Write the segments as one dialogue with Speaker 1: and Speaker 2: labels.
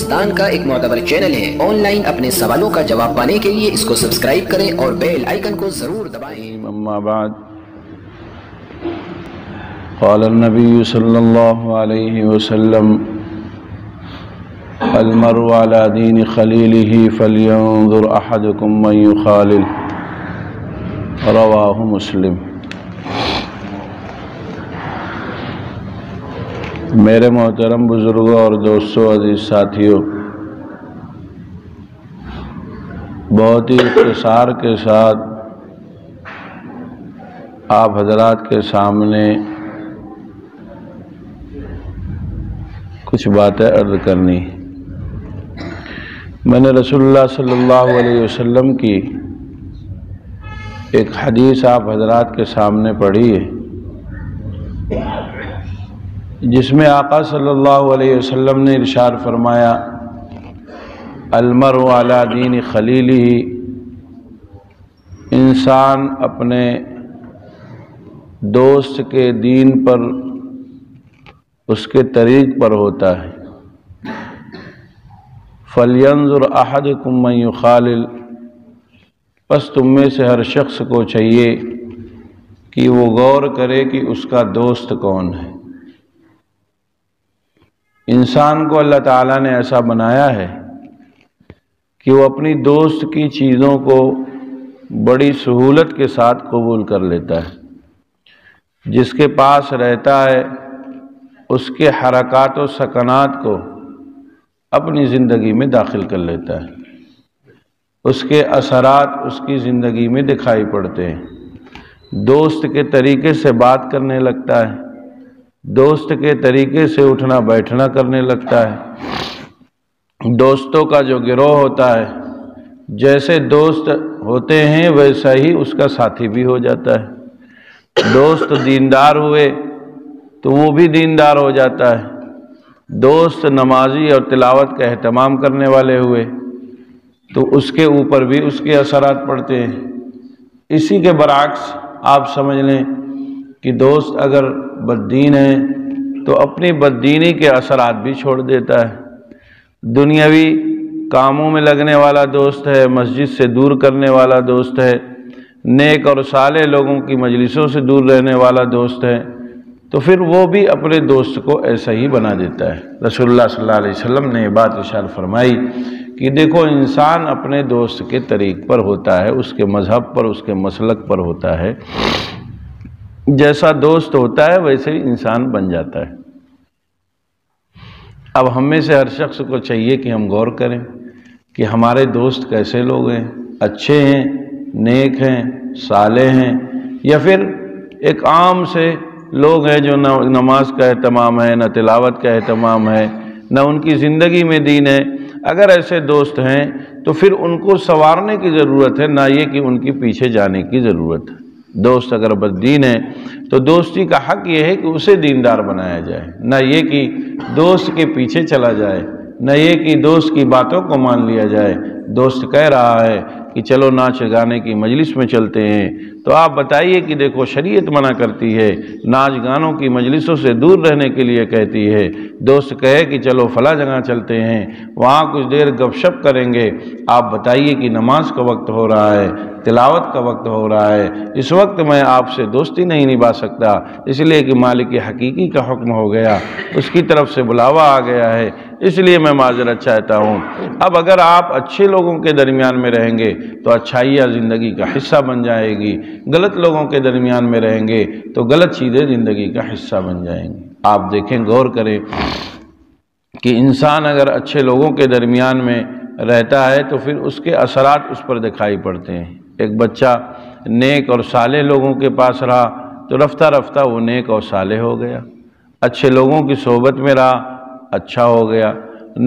Speaker 1: پاکستان کا ایک معتبر چینل ہے۔ آن لائن اپنے سوالوں کا جواب پانے کے لیے اس کو سبسکرائب کریں اور بیل آئیکن کو ضرور دبائیں۔
Speaker 2: اما بعد، قال النبی صلی اللہ علیہ وسلم: المرء على دین خلیلہ فلینظر احدکم من یخالل، رواہ مسلم۔ میرے محترم بزرگوں اور دوستوں، عزیز ساتھیوں، بہت ہی اختصار کے ساتھ آپ حضرات کے سامنے کچھ باتیں عرض کرنی۔ میں نے رسول اللہ صلی اللہ علیہ وسلم کی ایک حدیث آپ حضرات کے سامنے پڑھی ہے، جس میں آقا صلی اللہ علیہ وسلم نے ارشاد فرمایا: المرء علی دین خلیلہ، انسان اپنے دوست کے دین پر، اس کے طریق پر ہوتا ہے۔ فَلْيَنْظُرْ أَحَدُكُمْ مَنْ يُخَالِلْ، پس تم میں سے ہر شخص کو چاہیے کہ وہ غور کرے کہ اس کا دوست کون ہے۔ انسان کو اللہ تعالیٰ نے ایسا بنایا ہے کہ وہ اپنی دوست کی چیزوں کو بڑی سہولت کے ساتھ قبول کر لیتا ہے۔ جس کے پاس رہتا ہے اس کے حرکات و سکنات کو اپنی زندگی میں داخل کر لیتا ہے، اس کے اثرات اس کی زندگی میں دکھائی پڑتے ہیں۔ دوست کے طریقے سے بات کرنے لگتا ہے، دوست کے طریقے سے اٹھنا بیٹھنا کرنے لگتا ہے۔ دوستوں کا جو گروہ ہوتا ہے، جیسے دوست ہوتے ہیں ویسا ہی اس کا ساتھی بھی ہو جاتا ہے۔ دوست دیندار ہوئے تو وہ بھی دیندار ہو جاتا ہے، دوست نمازی اور تلاوت کا اہتمام کرنے والے ہوئے تو اس کے اوپر بھی اس کے اثرات پڑتے ہیں۔ اسی کے برعکس آپ سمجھ لیں کہ دوست اگر بددین ہے تو اپنی بددینی کے اثرات بھی چھوڑ دیتا ہے۔ دنیاوی کاموں میں لگنے والا دوست ہے، مسجد سے دور کرنے والا دوست ہے، نیک اور صالح لوگوں کی مجلسوں سے دور رہنے والا دوست ہے، تو پھر وہ بھی اپنے دوست کو ایسا ہی بنا دیتا ہے۔ رسول اللہ صلی اللہ علیہ وسلم نے یہ بات ارشاد فرمائی کہ دیکھو، انسان اپنے دوست کے طریق پر ہوتا ہے، اس کے مذہب پر، اس کے مسلک پر ہوتا ہے۔ جیسا دوست ہوتا ہے ویسے ہی انسان بن جاتا ہے۔ اب ہم میں سے ہر شخص کو چاہیے کہ ہم غور کریں کہ ہمارے دوست کیسے لوگ ہیں، اچھے ہیں، نیک ہیں، صالح ہیں، یا پھر ایک عام سے لوگ ہیں جو نہ نماز کا اہتمام ہے، نہ تلاوت کا اہتمام ہے، نہ ان کی زندگی میں دین ہے۔ اگر ایسے دوست ہیں تو پھر ان کو سنوارنے کی ضرورت ہے، نہ یہ کہ ان کے پیچھے جانے کی ضرورت ہے۔ دوست اگر بددین ہے تو دوستی کا حق یہ ہے کہ اسے دیندار بنایا جائے، نہ یہ کہ دوست کے پیچھے چلا جائے، نہ یہ کہ دوست کی باتوں کو مان لیا جائے۔ دوست کہہ رہا ہے کہ چلو ناچ گانے کی مجلس میں چلتے ہیں، تو آپ بتائیے کہ دیکھو شریعت منع کرتی ہے، ناچ گانوں کی مجلسوں سے دور رہنے کے لیے کہتی ہے۔ دوست کہے کہ چلو فلاں جگہ چلتے ہیں، وہاں کچھ دیر گپ شپ کریں گے، آپ بتائیے کہ نماز کا وقت ہو رہا ہے، تلاوت کا وقت ہو رہا ہے، اس وقت میں آپ سے دوستی نہیں نبھا سکتا، اس لیے کہ مالک حقیقی کا حکم ہو گیا، اس کی طرف سے بلاوا آ گیا ہے، اس لیے میں معذرت چاہتا ہوں۔ اب اگر آپ اچھے لوگوں کے درمیان میں رہیں گے تو اچھائیاں زندگی کا حصہ بن جائے گی، غلط لوگوں کے درمیان میں رہیں گے تو غلط چیزیں زندگی کا حصہ بن جائیں گی۔ آپ دیکھیں، غور کریں کہ انسان اگر اچھے لوگوں کے درمیان میں رہتا ہے تو پھر اس کے اثرات اس پر دکھائی پڑتے ہیں۔ ایک بچہ نیک اور صالح لوگوں کے پاس رہا تو رفتہ رفتہ وہ نیک اور صالح ہو گیا، اچھے لوگوں کی صحبت میں رہا، اچھا ہو گیا۔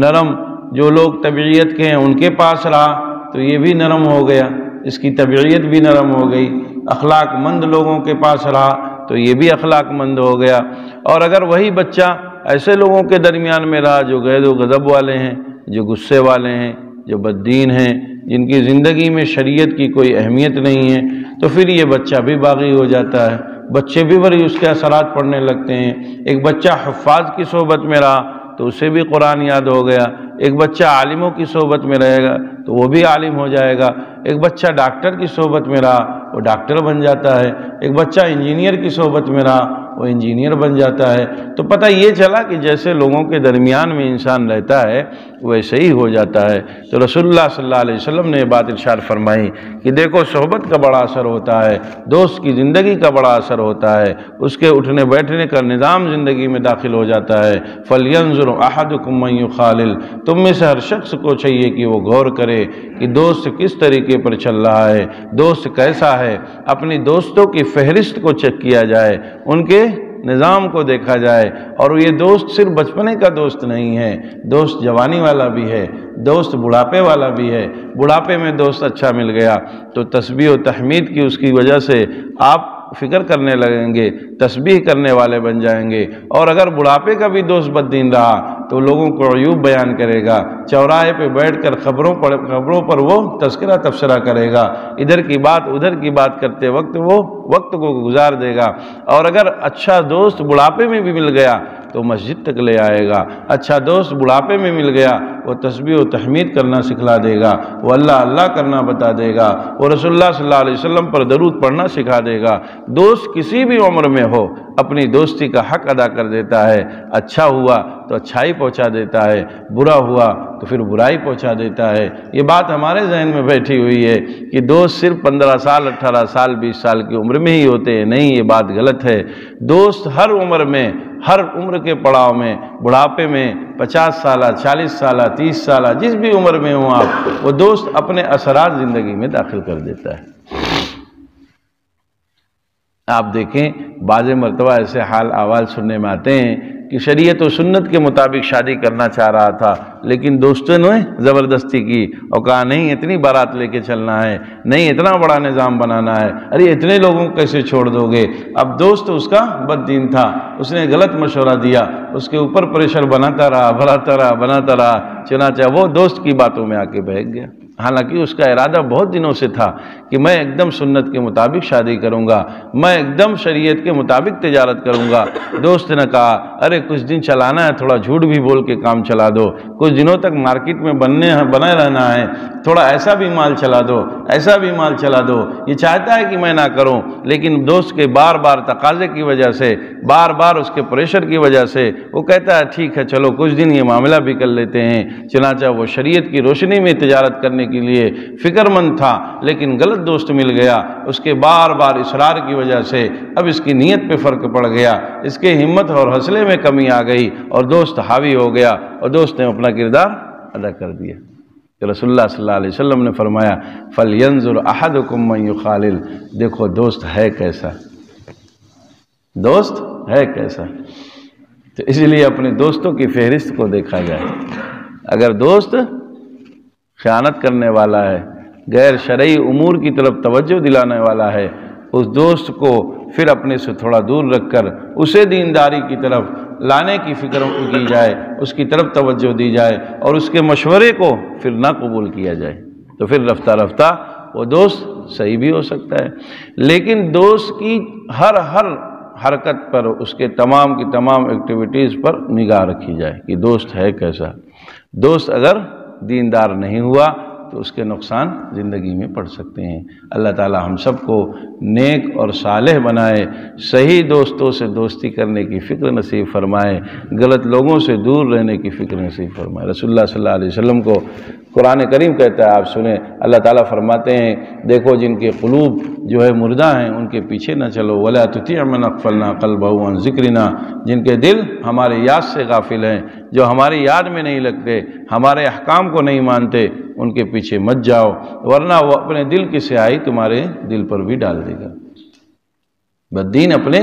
Speaker 2: نرم جو لوگ طبیعت کے ہیں ان کے پاس رہا تو یہ بھی نرم ہو گیا، اس کی طبیعت بھی نرم ہو گئی۔ اخلاق مند لوگوں کے پاس رہا تو یہ بھی اخلاق مند ہو گیا۔ اور اگر وہی بچہ ایسے لوگوں کے درمیان میں رہا جو غیر و غضب والے ہیں، جو غصے والے ہیں، جو بددین ہیں، جن کی زندگی میں شریعت کی کوئی اہمیت نہیں ہے، تو پھر یہ بچہ بھی باغی ہو جاتا ہے، بچے بھی بڑی اس کے اثرات پڑنے لگتے ہیں۔ ایک بچہ حفاظ کی صحبت میں رہا تو اسے بھی قرآن یاد ہو گیا، ایک بچہ عالموں کی صحبت میں رہے گا تو وہ بھی عالم ہو جائے گا، ایک بچہ ڈاکٹر کی صحبت میں رہا وہ ڈاکٹر بن جاتا ہے، ایک بچہ انجینئر کی صحبت میں رہا وہ انجینئر بن جاتا ہے۔ تو پتہ یہ چلا کہ جیسے لوگوں کے درمیان میں انسان رہتا ہے ویسے ہی ہو جاتا ہے۔ تو رسول اللہ صلی اللہ علیہ وسلم نے یہ بات ارشاد فرمائی کہ دیکھو صحبت کا بڑا اثر ہوتا ہے، دوست کی زندگی کا بڑا اثر ہوتا ہے، اس کے اٹھنے بیٹھنے کا نظام زندگی میں داخل ہو جاتا ہے۔ فَلْيَنْظُرْ أَحَدُكُمْ مَنْ يُخَالِلْ، تم میں سے ہر شخص کو چاہیے کہ وہ غور کرے کہ دوست کس طریقے پر چل رہا ہے، دوست کیسا ہے، اپنی دوستوں کی فہرست کو چیک کیا جائے، ان کے نظام کو دیکھا جائے، اور یہ دوست صرف بچپنے کا دوست نہیں ہے، دوست جوانی والا بھی ہے، دوست بڑھاپے والا بھی ہے۔ بڑھاپے میں دوست اچھا مل گیا تو تسبیح و تحمید کی اس کی وجہ سے آپ فکر کرنے لگیں گے، تسبیح کرنے والے بن جائیں گے، اور اگر بڑھاپے کا بھی دوست بددین رہا تو لوگوں کو عیوب بیان کرے گا، چوراہے پہ بیٹھ کر خبروں پر وہ تذکرہ تبصرہ کرے گا، ادھر کی بات ادھر کی بات کرتے وقت وہ وقت کو گزار دے گا۔ اور اگر اچھا دوست بڑھاپے میں بھی مل گیا تو مسجد تک لے آئے گا، اچھا دوست بڑھاپے میں مل گیا وہ تسبیح و تحمید کرنا سکھلا دے گا، وہ اللہ اللہ کرنا بتا دے گا، وہ رسول اللہ صلی اللہ علیہ وسلم پر درود پڑھنا سکھا دے گا۔ دوست کسی بھی عمر میں ہو اپنی دوستی کا حق ادا کر دیتا ہے، اچھا ہوا تو اچھائی پہنچا دیتا ہے، برا ہوا تو پھر برائی پہنچا دیتا ہے۔ یہ بات ہمارے ذہن میں بیٹھی ہوئی ہے کہ دوست صرف 15 سال 18 سال 20 سال کی عمر میں ہی ہوتے ہیں، نہیں، یہ بات غلط ہے۔ دوست ہر عمر میں، ہر عمر کے پڑاؤ میں، بڑھاپے میں، 50 سالہ 40 سالہ 30 سالہ جس بھی عمر میں ہوں آپ، وہ دوست اپنے اثرات زندگی میں داخل کر دیتا ہے۔ آپ دیکھیں بعض مرتبہ ایسے حال احوال سننے میں آتے ہیں کہ شریعت و سنت کے مطابق شادی کرنا چاہ رہا تھا لیکن دوستوں نے زبردستی کی اور کہا نہیں اتنی بارات لے کے چلنا ہے، نہیں اتنا بڑا نظام بنانا ہے، ارے اتنے لوگوں کو کیسے چھوڑ دو گے؟ اب دوست اس کا بددین تھا، اس نے غلط مشورہ دیا، اس کے اوپر پریشر بناتا رہا، چنانچہ وہ دوست کی باتوں میں آ کے بہک گیا۔ حالانکہ اس کا ارادہ بہت دنوں سے تھا کہ میں ایک دم سنت کے مطابق شادی کروں گا، میں ایک دم شریعت کے مطابق تجارت کروں گا۔ دوست نے کہا ارے کچھ دن چلانا ہے، تھوڑا جھوٹ بھی بول کے کام چلا دو، کچھ دنوں تک مارکیٹ میں بنے رہنا ہے، تھوڑا ایسا بھی مال چلا دو، ایسا بھی مال چلا دو۔ یہ چاہتا ہے کہ میں نہ کروں لیکن دوست کے بار بار تقاضے کی وجہ سے، بار بار اس کے پریشر کی وجہ سے وہ کہتا ہے ٹھیک ہے چلو کچھ دن یہ معاملہ بھی کر لیتے ہیں۔ چنانچہ وہ شریعت کی روشنی میں تجارت کرنے کے لیے فکر مند تھا لیکن غلط دوست مل گیا، اس کے بار بار اصرار کی وجہ سے اب اس کی نیت پہ فرق پڑ گیا، اس کے ہمت اور حوصلے میں کمی آ گئی اور دوست حاوی ہو گیا اور دوست نے اپنا کردار ادا کر دیا۔ کہ رسول اللہ صلی اللہ علیہ وسلم نے فرمایا فَلْيَنْظُرْ أَحَدُكُمْ مَنْ يُخَالِلْ، دیکھو دوست ہے کیسا، دوست ہے کیسا۔ تو اسی لیے اپنے دوستوں کی فہرست کو دیکھا جائے، اگر دوست خیانت کرنے والا ہے، غیر شرعی امور کی طرف توجہ دلانے والا ہے، اس دوست کو پھر اپنے سے تھوڑا دور رکھ کر اسے دینداری کی طرف لانے کی فکر کی جائے، اس کی طرف توجہ دی جائے اور اس کے مشورے کو پھر نہ قبول کیا جائے، تو پھر رفتہ رفتہ وہ دوست صحیح بھی ہو سکتا ہے۔ لیکن دوست کی ہر حرکت پر، اس کے تمام کی تمام ایکٹیویٹیز پر نگاہ رکھی جائے کہ دوست ہے کیسا۔ دوست اگر دیندار نہیں ہوا تو اس کے نقصان زندگی میں پڑ سکتے ہیں۔ اللہ تعالی ہم سب کو نیک اور صالح بنائے، صحیح دوستوں سے دوستی کرنے کی فکر نصیب فرمائے، غلط لوگوں سے دور رہنے کی فکر نصیب فرمائے۔ رسول اللہ صلی اللہ علیہ وسلم کو قرآن کریم کہتا ہے، آپ سنیں، اللہ تعالیٰ فرماتے ہیں دیکھو جن کے قلوب جو ہے مردہ ہیں ان کے پیچھے نہ چلو، وَلَا تُطِعْ مَنْ أَغْفَلْنَا قَلْبَهُ عَنْ ذِكْرِنَا، جن کے دل ہمارے یاد سے غافل ہیں، جو ہماری یاد میں نہیں لگتے، ہمارے احکام کو نہیں مانتے، ان کے پیچھے مت جاؤ ورنہ وہ اپنے دل کی سیاہی تمہارے دل پر بھی ڈال دے گا۔ بددین اپنے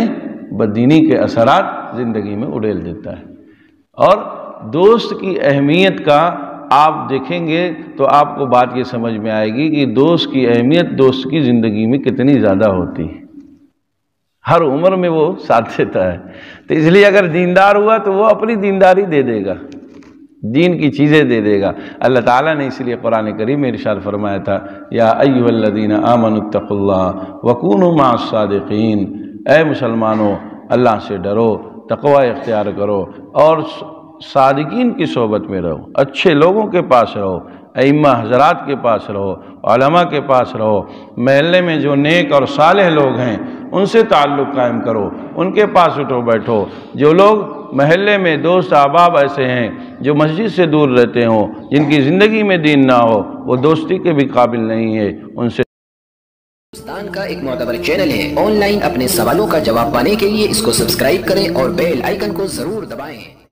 Speaker 2: بددینی کے اثرات زندگی میں اڑیل دیتا ہے۔ اور دوست کی اہمیت کا آپ دیکھیں گے تو آپ کو بات یہ سمجھ میں آئے گی کہ دوست کی اہمیت دوست کی زندگی میں کتنی زیادہ ہوتی ہے، ہر عمر میں وہ ساتھ دیتا ہے۔ تو اس لیے اگر دیندار ہوا تو وہ اپنی دینداری دے دے گا، دین کی چیزیں دے دے گا۔ اللہ تعالیٰ نے اس لیے قرآن کریم میں ارشاد فرمایا تھا یا ایھا الذین آمنوا اتقوا اللہ وکونوا مع الصادقین، اے مسلمانوں اللہ سے ڈرو، تقوی اختیار کرو اور صادقین کی صحبت میں رہو، اچھے لوگوں کے پاس رہو، ائمہ حضرات کے پاس رہو، علماء کے پاس رہو، محلے میں جو نیک اور صالح لوگ ہیں ان سے تعلق قائم کرو، ان کے پاس اٹھو بیٹھو۔ جو لوگ محلے میں دوست احباب ایسے ہیں جو مسجد سے دور رہتے ہوں، جن کی زندگی میں دین نہ ہو، وہ دوستی کے بھی قابل نہیں ہے، ان سے
Speaker 1: ہندوستان کا ایک معتبر چینل ہے، آن لائن اپنے سوالوں کا جواب پانے کے لیے اس کو سبسکرائب کریں اور بیل آئیکن کو ضرور دبائیں۔